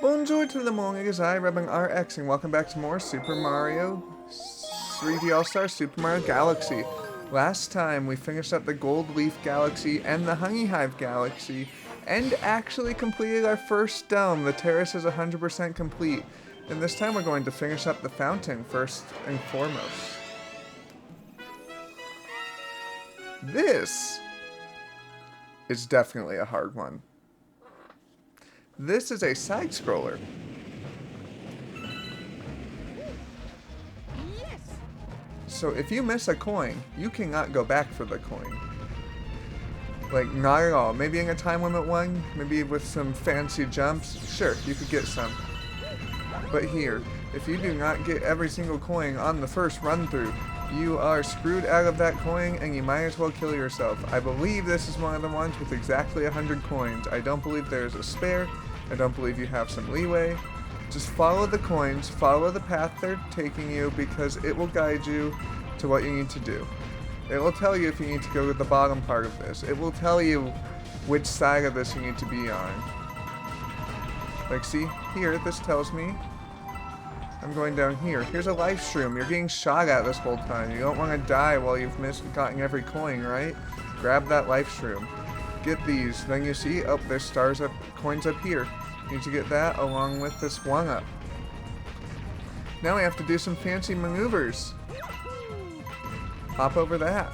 Bonjour to the morning, is I, Rubbing RX, and welcome back to more Super Mario 3D All-Star Super Mario Galaxy. Last time we finished up the Gold Leaf Galaxy and the Honey Hive Galaxy, and actually completed our first dome. The terrace is 100% complete, and this time we're going to finish up the fountain first and foremost. This is definitely a hard one. This is a side-scroller. So if you miss a coin, you cannot go back for the coin. Like, not at all. Maybe in a time limit one, maybe with some fancy jumps, sure, you could get some. But here, if you do not get every single coin on the first run through, you are screwed out of that coin and you might as well kill yourself. I believe this is one of the ones with exactly 100 coins. I don't believe there's a spare. I don't believe you have some leeway. Just follow the coins, follow the path they're taking you, because it will guide you to what you need to do. It will tell you if you need to go to the bottom part of this. It will tell you which side of this you need to be on. Like, see, here, this tells me I'm going down here. Here's a life shroom. You're getting shot at this whole time. You don't want to die while you've gotten every coin, right? Grab that life shroom. Get these. Then you see, oh, there's stars up, coins up here. You need to get that along with this 1-up. Now we have to do some fancy maneuvers. Hop over that.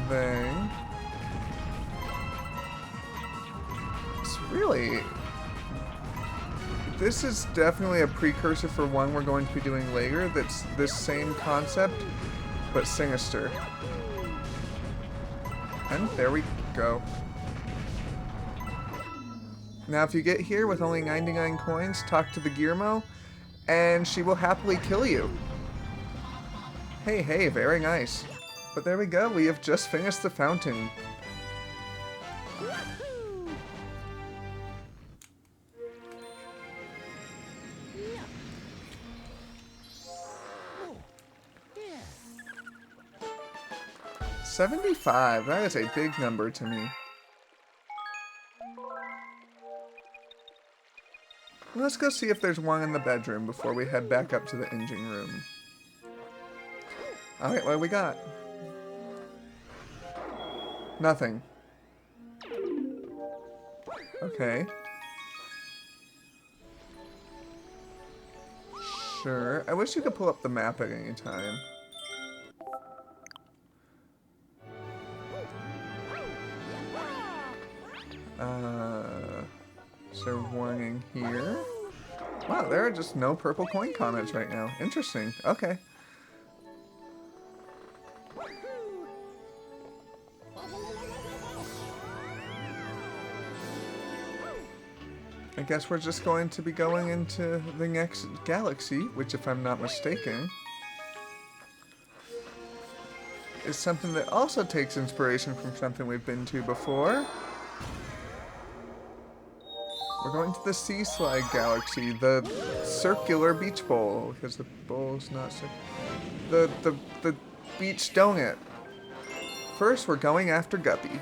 Then it's really, this is definitely a precursor for one we're going to be doing later that's this same concept, but sinister. And there we go. Now if you get here with only 99 coins, talk to the Gearmo, and she will happily kill you. Hey, very nice. But there we go, we have just finished the fountain. $75, that is a big number to me. Let's go see if there's one in the bedroom before we head back up to the engine room. Alright, what do we got? Nothing. Okay. Sure. I wish you could pull up the map at any time. Is there warning here? Wow, there are just no purple coin comments right now. Interesting. Okay. I guess we're just going to be going into the next galaxy, which, if I'm not mistaken, is something that also takes inspiration from something we've been to before. We're going to the Sea Slide Galaxy, the circular beach bowl, because the bowl's not circular. The beach donut. First, we're going after Guppy.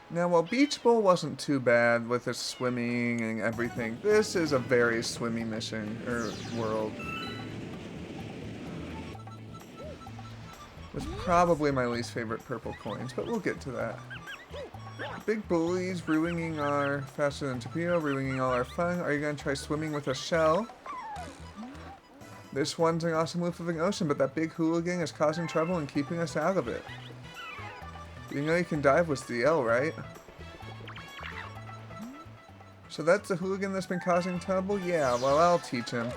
Now, while Beach Bowl wasn't too bad with its swimming and everything, this is a very swimmy mission, or world. Was probably my least favorite purple coins, but we'll get to that. Big bullies ruining our faster than torpedo, ruining all our fun. Are you gonna try swimming with a shell? This one's an awesome roof of an ocean, but that big hooligan is causing trouble and keeping us out of it. You know you can dive with CL, right? So that's the hooligan that's been causing trouble? Yeah, well, I'll teach him.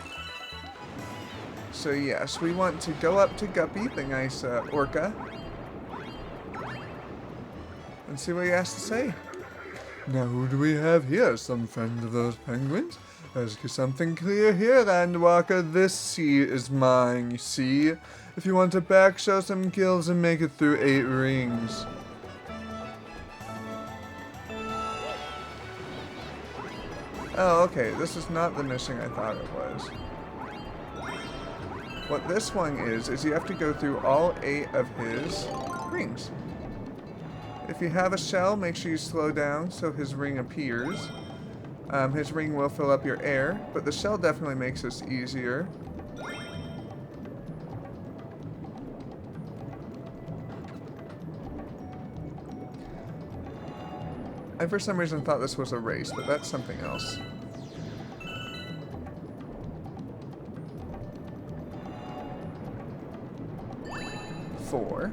So yes, we want to go up to Guppy, the nice orca, and see what he has to say. Now who do we have here? Some friend of those penguins? Ask you something clear here, Landwalker. This sea is mine, you see? If you want to back, show some gills and make it through 8 rings. Oh, okay, this is not the mission I thought it was. What this one is you have to go through all 8 of his rings. If you have a shell, make sure you slow down so his ring appears. His ring will fill up your air, but the shell definitely makes this easier. I for some reason thought this was a race, but that's something else. Four.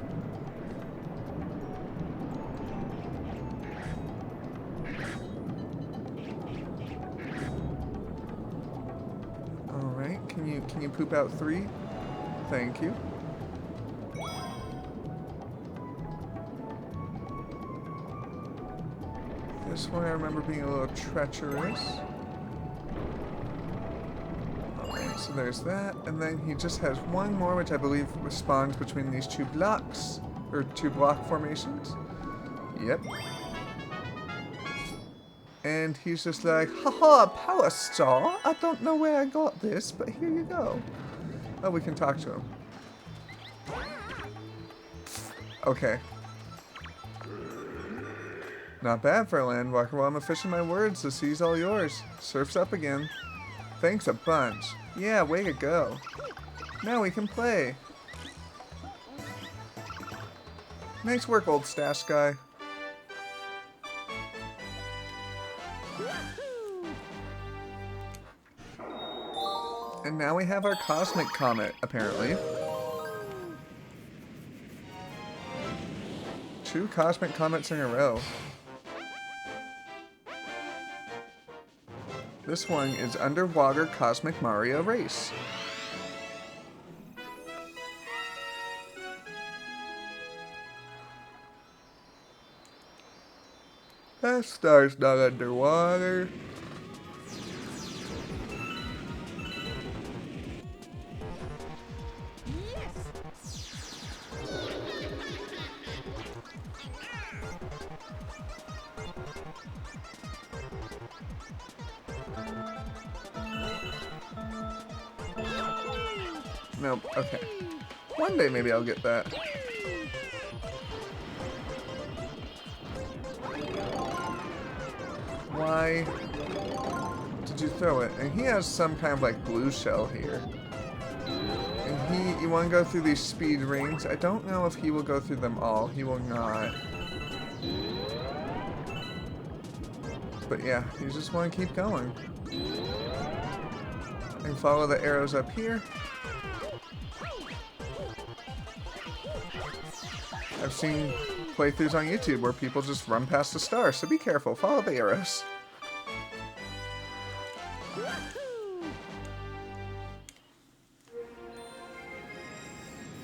Alright, can you poop out 3? Thank you. This one I remember being a little treacherous. Alright, so there's that. And then he just has one more, which I believe spawns between these 2 blocks. Or 2 block formations. Yep. And he's just like, haha, Power Star! I don't know where I got this, but here you go. Oh, we can talk to him. Okay. Not bad for a landwalker. While I'm a fish in my words, the sea's all yours. Surf's up again. Thanks a bunch. Yeah, way to go. Now we can play. Nice work, old stash guy. And now we have our Cosmic Comet, apparently. 2 Cosmic Comets in a row. This one is Underwater Cosmic Mario Race. That star's not underwater. Nope, okay. One day maybe I'll get that. Why did you throw it? And he has some kind of like blue shell here. And you want to go through these speed rings. I don't know if he will go through them all. He will not. But yeah, you just want to keep going. And follow the arrows up here. I've seen playthroughs on YouTube where people just run past the star, so be careful. Follow the arrows.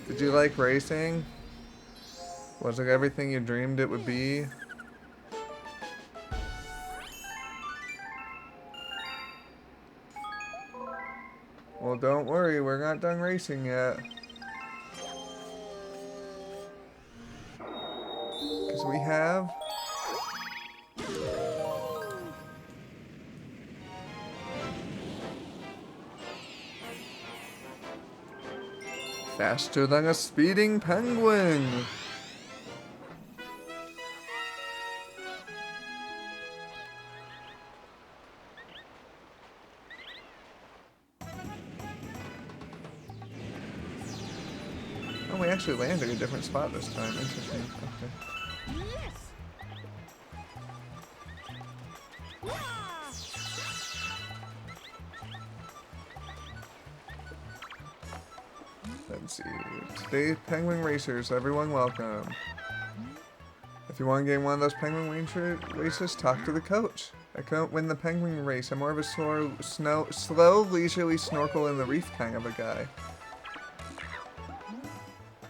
Did you like racing? Was it everything you dreamed it would be? Well, don't worry, we're not done racing yet. Because we have... faster than a speeding penguin! Oh, we actually landed in a different spot this time. Interesting. Okay. Let's see. Today's Penguin Racers, everyone welcome. If you want to get one of those Penguin races, talk to the coach. I couldn't win the Penguin race. I'm more of a slow, leisurely snorkel in the reef kind of a guy.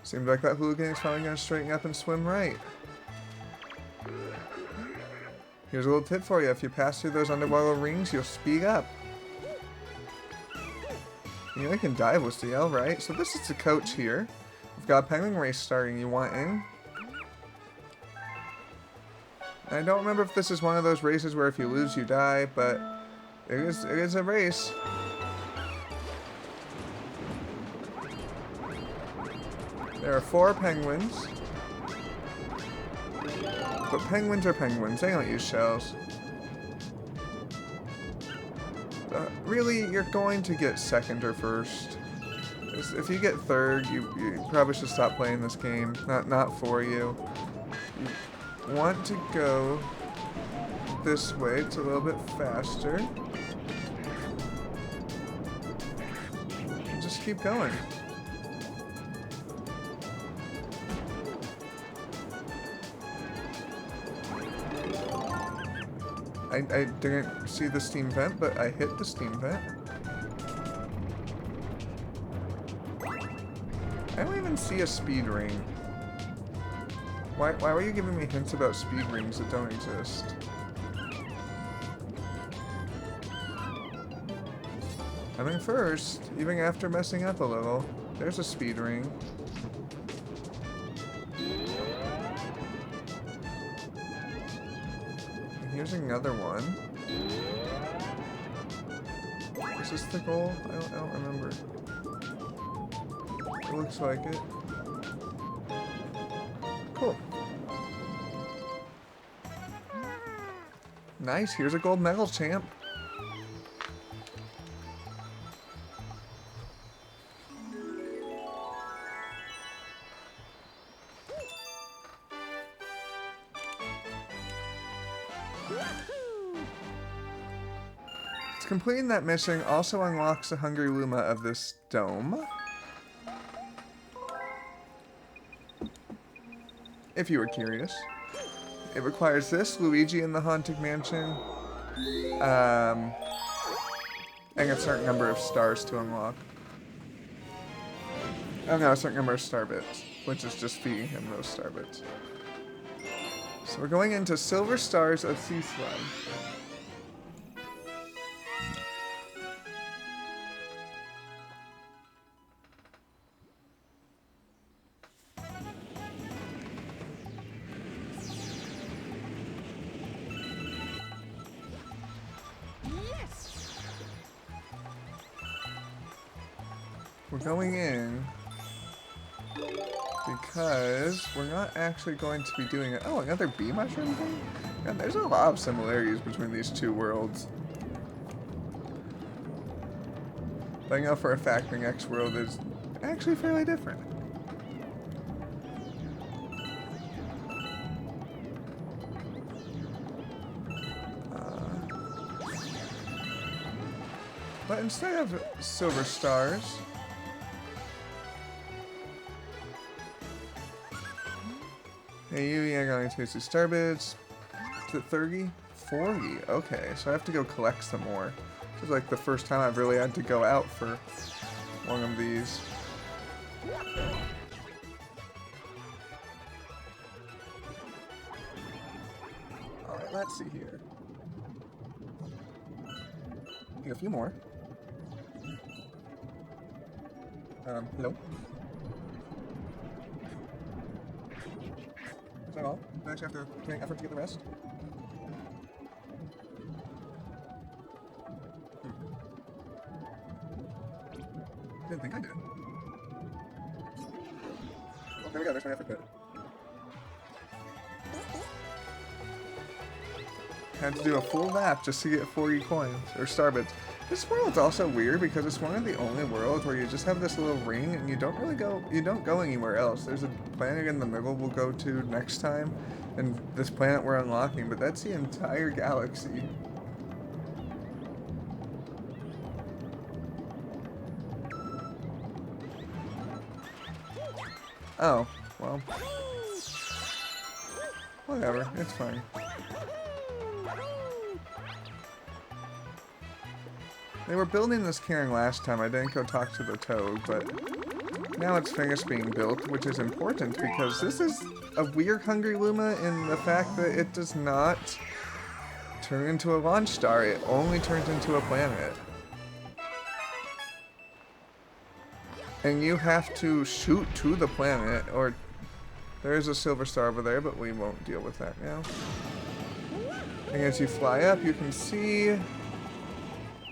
Seems like that hooligan is finally going to straighten up and swim right. Here's a little tip for you. If you pass through those underwater rings, you'll speed up. You know, you can dive with CL, right? So this is the coach here. We've got a penguin race starting. You want in? I don't remember if this is one of those races where if you lose, you die, but it is a race. There are 4 penguins. But penguins are penguins. They don't use shells. Really, you're going to get second or first. If you get third, you probably should stop playing this game. Not for you. You want to go this way. It's a little bit faster. Just keep going. I didn't see the steam vent, but I hit the steam vent. I don't even see a speed ring. Why were you giving me hints about speed rings that don't exist? I mean, first, even after messing up a little, there's a speed ring. Here's another one. Is this the goal? I don't remember. It looks like it. Cool. Nice, here's a gold medal, champ. Completing that mission also unlocks the Hungry Luma of this dome. If you were curious. It requires this, Luigi in the Haunted Mansion, and a certain number of stars to unlock. Oh no, a certain number of star bits, which is just feeding him those star bits. So we're going into Silver Stars of Sea Slime. We're going in because we're not actually going to be doing it. Oh, another bee mushroom thing? Yeah, there's a lot of similarities between these two worlds. But I know for a fact the next world is actually fairly different. But instead of silver stars, hey, you are going to taste the star bits. Is it 30? 40. Okay, so I have to go collect some more. This is like the first time I've really had to go out for one of these. Alright, let's see here. Get a few more. Hello? Is that all? Do I actually have to make effort to get the rest? Didn't think I did. Well, there we go, there's my effort bit. Had to do a full lap just to get 40 coins, or star bits. This world's also weird because it's one of the only worlds where you just have this little ring and you don't really go anywhere else. There's a planet in the middle we'll go to next time, and this planet we're unlocking, but that's the entire galaxy. Oh, well. Whatever, it's fine. They were building this cairn last time. I didn't go talk to the toad, but now it's finished being built, which is important because this is a weird Hungry Luma in the fact that it does not turn into a launch star. It only turns into a planet. And you have to shoot to the planet, or there is a silver star over there, but we won't deal with that now. And as you fly up, you can see...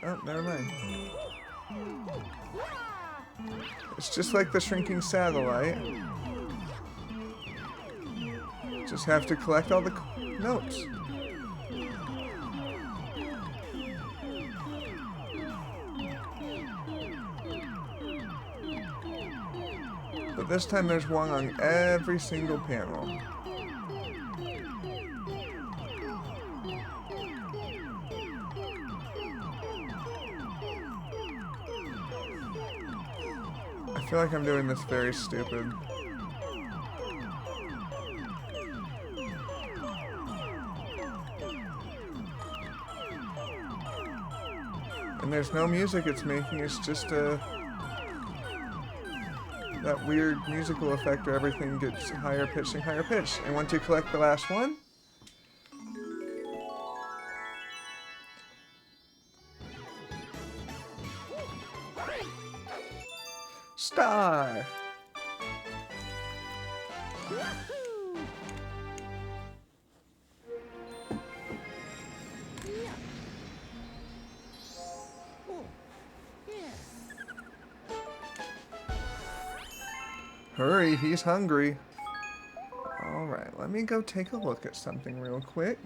Oh, never mind. It's just like the shrinking satellite. Just have to collect all the notes. But this time there's one on every single panel. I feel like I'm doing this very stupid. And there's no music it's making, it's just that weird musical effect where everything gets higher pitched and higher pitched. And once you collect the last one, star! Hurry, he's hungry. Alright, let me go take a look at something real quick.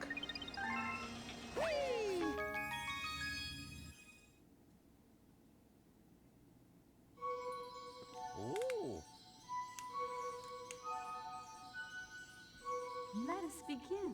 Let us begin.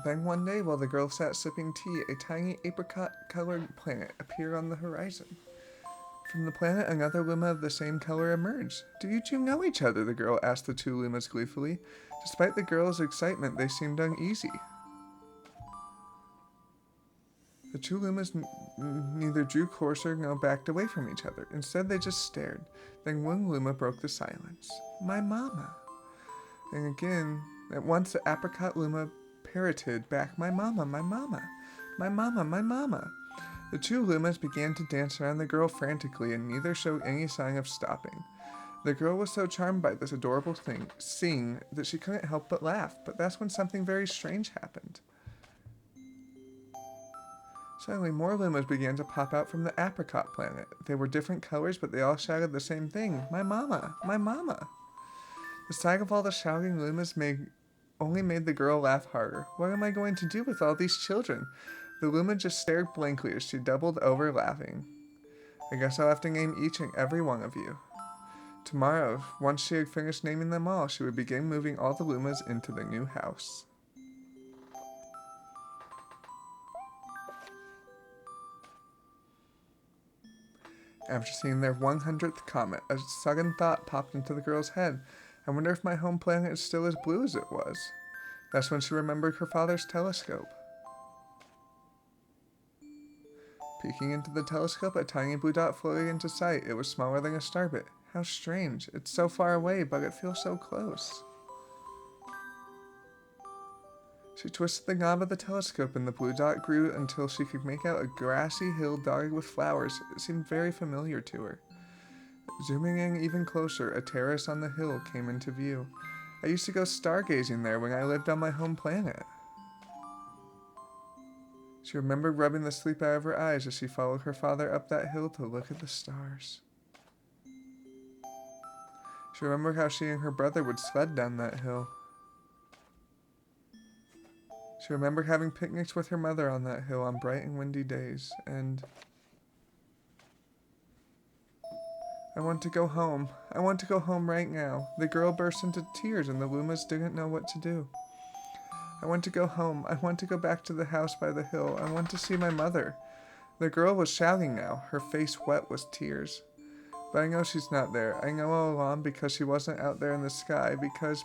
Then one day, while the girl sat sipping tea, a tiny apricot-colored planet appeared on the horizon. From the planet, another Luma of the same color emerged. Do you two know each other? The girl asked the two Lumas gleefully. Despite the girl's excitement, they seemed uneasy. The two Lumas neither drew closer nor backed away from each other. Instead, they just stared. Then one Luma broke the silence. My mama. And again, at once the apricot Luma parroted back, my mama, my mama, my mama, my mama. The two Lumas began to dance around the girl frantically, and neither showed any sign of stopping. The girl was so charmed by this adorable scene that she couldn't help but laugh, but that's when something very strange happened. Suddenly, more Lumas began to pop out from the apricot planet. They were different colors, but they all shouted the same thing, my mama, my mama. The sight of all the shouting Lumas only made the girl laugh harder. What am I going to do with all these children? The Luma just stared blankly as she doubled over laughing. I guess I'll have to name each and every one of you. Tomorrow, once she had finished naming them all, she would begin moving all the Lumas into the new house. After seeing their 100th comet, a sudden thought popped into the girl's head. I wonder if my home planet is still as blue as it was. That's when she remembered her father's telescope. Peeking into the telescope, a tiny blue dot floated into sight. It was smaller than a starbit. How strange. It's so far away, but it feels so close. She twisted the knob of the telescope and the blue dot grew until she could make out a grassy hill dotted with flowers. It seemed very familiar to her. Zooming in even closer, a terrace on the hill came into view. I used to go stargazing there when I lived on my home planet. She remembered rubbing the sleep out of her eyes as she followed her father up that hill to look at the stars. She remembered how she and her brother would sled down that hill. She remembered having picnics with her mother on that hill on bright and windy days, and I want to go home. I want to go home right now. The girl burst into tears and the Lumas didn't know what to do. I want to go home. I want to go back to the house by the hill. I want to see my mother. The girl was shouting now, her face wet with tears. But I know she's not there. I know all along because she wasn't out there in the sky, because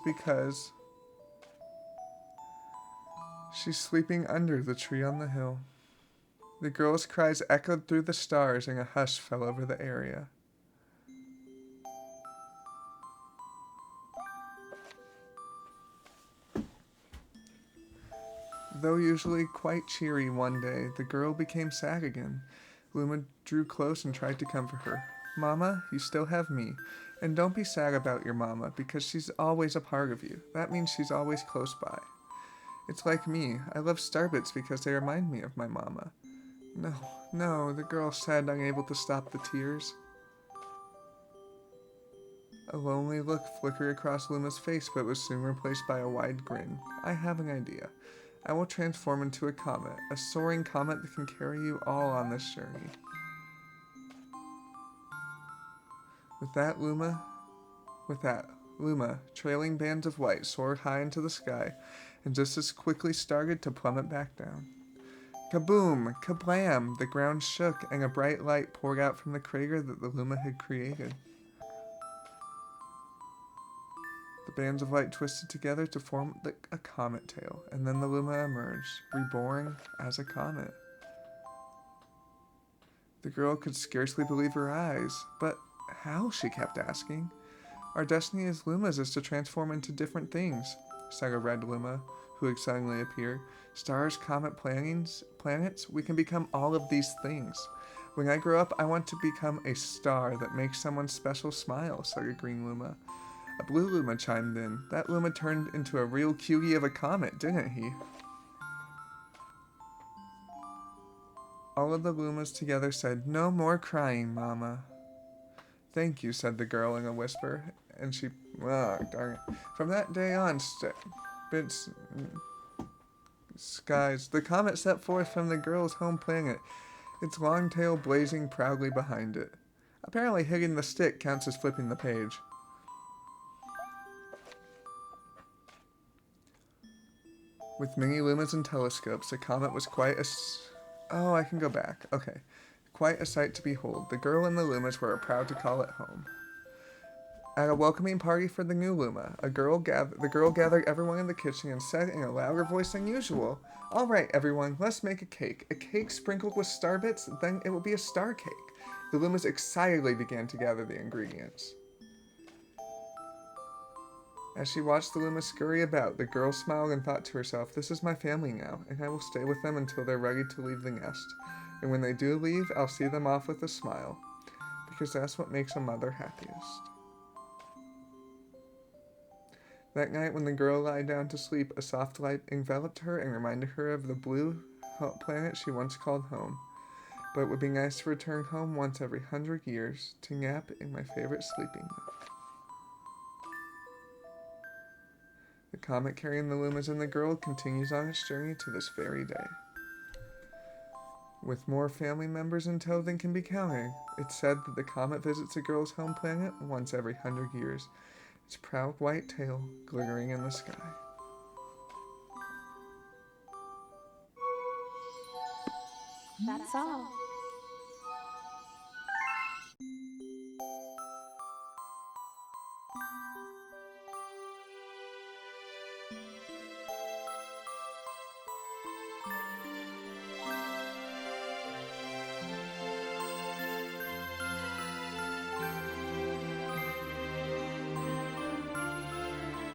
she's sleeping under the tree on the hill. The girl's cries echoed through the stars and a hush fell over the area. Though usually quite cheery one day, the girl became sad again. Luma drew close and tried to comfort her. Mama, you still have me. And don't be sad about your mama, because she's always a part of you. That means she's always close by. It's like me. I love starbits because they remind me of my mama. No, no, the girl said, unable to stop the tears. A lonely look flickered across Luma's face, but was soon replaced by a wide grin. I have an idea. I will transform into a comet, a soaring comet that can carry you all on this journey. With that, Luma, trailing bands of light soared high into the sky, and just as quickly started to plummet back down. Kaboom! Kablam! The ground shook, and a bright light poured out from the crater that the Luma had created. The bands of light twisted together to form a comet tail, and then the Luma emerged, reborn as a comet. The girl could scarcely believe her eyes. But how? She kept asking. Our destiny as Lumas is to transform into different things, said a red Luma, who had suddenly appeared. Stars, comet, planets, we can become all of these things. When I grow up, I want to become a star that makes someone special smile, said a green Luma. A blue Luma chimed in. That Luma turned into a real cutie of a comet, didn't he? All of the Lumas together said, "No more crying, Mama." "Thank you," said the girl in a whisper, and she... Oh, darn it. From that day on, skies, the comet set forth from the girl's home planet, its long tail blazing proudly behind it. Apparently hitting the stick counts as flipping the page. With many lumens and telescopes, the comet was quite a... Oh, I can go back. Okay. Quite a sight to behold. The girl and the Lumas were proud to call it home. At a welcoming party for the new Luma, the girl gathered everyone in the kitchen and said in a louder voice than usual, "All right, everyone, let's make a cake. A cake sprinkled with star bits, then it will be a star cake." The Lumas excitedly began to gather the ingredients. As she watched the Luma scurry about, the girl smiled and thought to herself, "This is my family now, and I will stay with them until they're ready to leave the nest. And when they do leave, I'll see them off with a smile, because that's what makes a mother happiest." That night, when the girl lay down to sleep, a soft light enveloped her and reminded her of the blue planet she once called home. But it would be nice to return home once every 100 years, to nap in my favorite sleeping nook. The comet carrying the Lumas and the girl continues on its journey to this very day. With more family members in tow than can be counted, it's said that the comet visits the girl's home planet once every 100 years, its proud white tail glittering in the sky. That's all.